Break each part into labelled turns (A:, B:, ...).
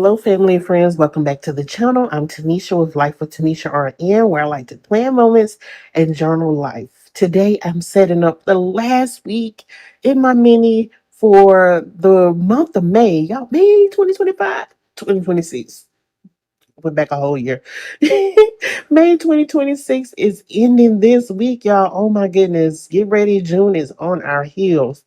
A: Hello, family and friends. Welcome back to the channel. I'm Tanisha with Life with Tanisha RN, where I like to plan moments and journal life. Today, I'm setting up the last week in my mini for the month of May. Y'all, May 2025, 2026. Went back a whole year. May 2026 is ending this week, y'all. Oh my goodness. Get ready. June is on our heels.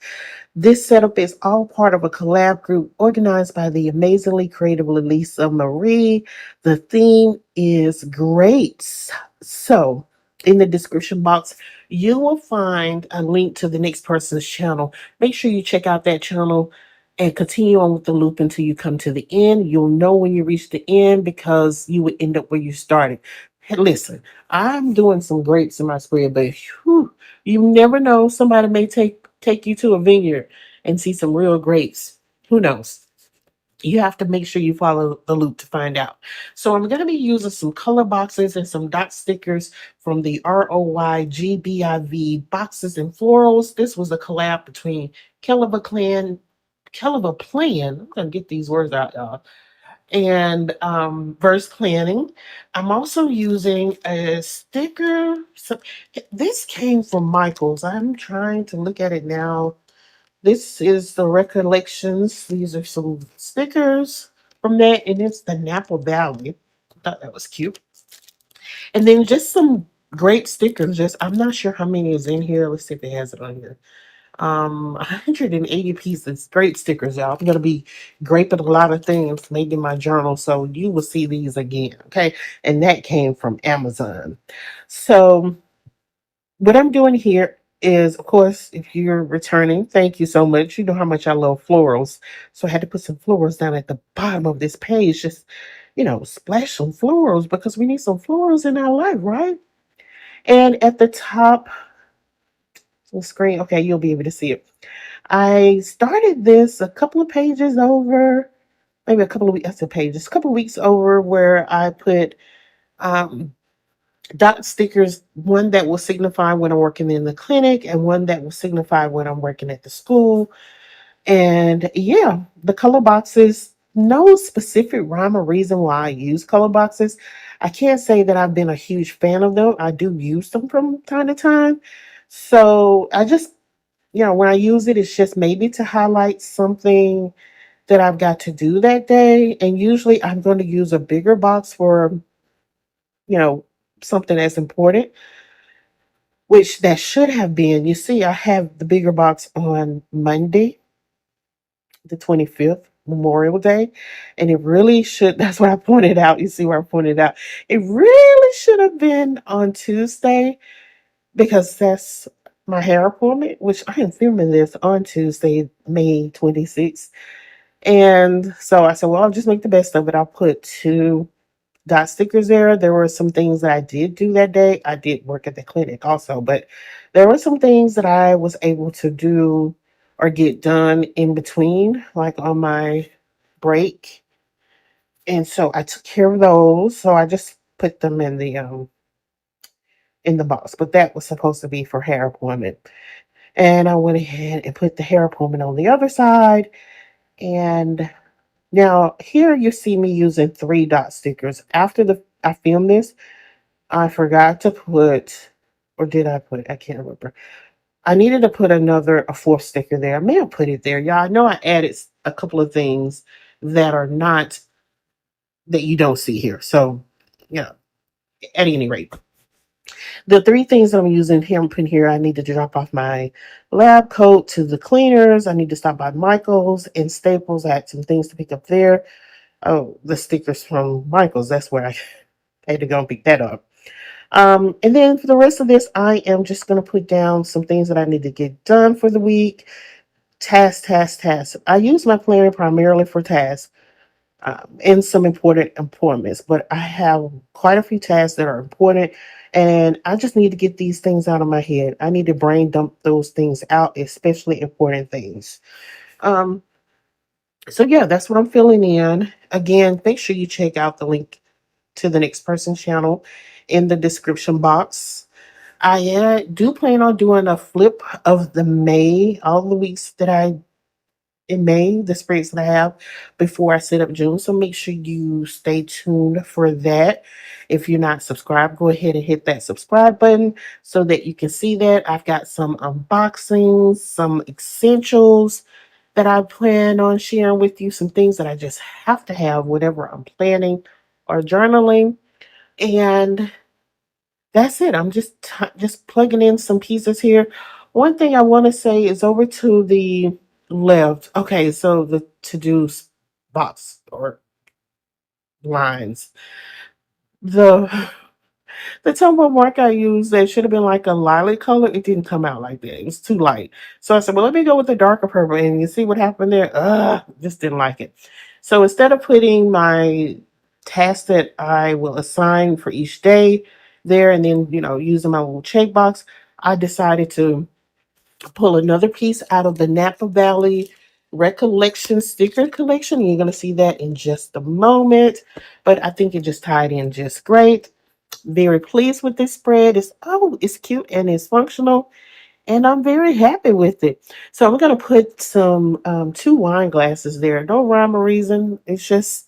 A: This setup is all part of a collab group organized by the amazingly creative Lisa Marie. The theme is grapes. So, in the description box, you will find a link to the next person's channel. Make sure you check out that channel and continue on with the loop until you come to the end. You'll know when you reach the end because you would end up where you started. Hey, listen, I'm doing some grapes in my spread, but whew, you never know. Somebody may take you to a vineyard and see some real grapes. Who knows? You have to make sure you follow the loop to find out. So I'm going to be using some color boxes and some dot stickers from the ROYGBIV boxes and florals. This was a collab between Kelleva Plan. I'm going to get these words out, y'all. And verse planning. I'm also using a sticker. So this came from Michael's. I'm trying to look at it now. This is the recollections. These are some stickers from that, and it's the Napa Valley. I thought that was cute. And then just some great stickers. Just I'm not sure how many is in here. Let's see if it has it on here. 180 pieces. Great stickers, y'all. I'm gonna be graping a lot of things, maybe in my journal, so you will see these again. Okay, and that came from Amazon. So what I'm doing here is, of course, if you're returning, thank you so much. You know how much I love florals. So I had to put some florals down at the bottom of this page, just, splash some florals because we need some florals in our life, right? And at the top of the screen, okay, you'll be able to see it. I started this a couple of pages over, maybe a couple of weeks, I said pages, a couple of weeks over where I put um, dot stickers, one that will signify when I'm working in the clinic and one that will signify when I'm working at the school. And yeah, the color boxes, no specific rhyme or reason why I use color boxes. I can't say that I've been a huge fan of them. I do use them from time to time. So I just, when I use it, it's just maybe to highlight something that I've got to do that day. And usually I'm going to use a bigger box for, you know, something that's important, which that should have been. You see, I have the bigger box on Monday, the 25th, Memorial Day, and it really should. That's what I pointed out. You see where I pointed out. It really should have been on Tuesday because that's my hair appointment, which I am filming this on Tuesday, May 26th. And so I said, well, I'll just make the best of it. I'll put two dot stickers there. There were some things that I did do that day. I did work at the clinic also, but there were some things that I was able to do or get done in between, like on my break. And so I took care of those. So I just put them in the box. But that was supposed to be for hair appointment. And I went ahead and put the hair appointment on the other side. And now here you see me using three dot stickers. After I filmed this, I forgot to put, or did I put? I can't remember. I needed to put a fourth sticker there. I may have put it there, y'all. I know I added a couple of things that are not that you don't see here. So, yeah. At any rate, the three things that I'm using here, I'm putting here. I need to drop off my lab coat to the cleaners. I need to stop by Michael's and Staples. I had some things to pick up there. Oh, the stickers from Michael's. That's where I had to go and pick that up. And then for the rest of this, I am just going to put down some things that I need to get done for the week. Tasks. I use my planner primarily for tasks and some important appointments, but I have quite a few tasks that are important, and I just need to get these things out of my head. I need to brain dump those things out, especially important things. Um, so yeah, that's what I'm filling in. Again, make sure you check out the link to the next person's channel in the description box. I do plan on doing a flip of the May, all the weeks that I in May, the spreads that I have before I set up June. So make sure you stay tuned for that. If you're not subscribed, go ahead and hit that subscribe button so that you can see that. I've got some unboxings, some essentials that I plan on sharing with you, some things that I just have to have whenever I'm planning or journaling. And that's it. I'm just plugging in some pieces here. One thing I want to say is over to the left. Okay, so the to-do box or lines. The the tumble mark I used that should have been like a lilac color, it didn't come out like that. It was too light. So I said, well, let me go with the darker purple. And you see what happened there? Just didn't like it. So instead of putting my task that I will assign for each day there and then, using my little checkbox, I decided to pull another piece out of the Napa Valley Recollection sticker collection. You're going to see that in just a moment. But I think it just tied in just great. Very pleased with this spread. It's cute and it's functional, and I'm very happy with it. So I'm gonna put some two wine glasses there. No rhyme or reason. It's just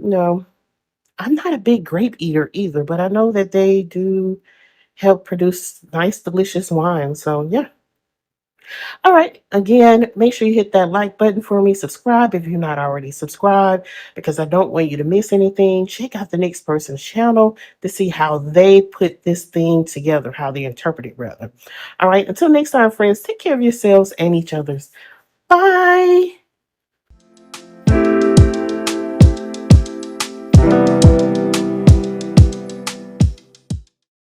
A: I'm not a big grape eater either, but I know that they do help produce nice, delicious wine. So yeah. All right. Again, make sure you hit that like button for me. Subscribe if you're not already subscribed, because I don't want you to miss anything. Check out the next person's channel to see how they put this thing together, how they interpret it, rather. All right. Until next time, friends, take care of yourselves and each other's. Bye.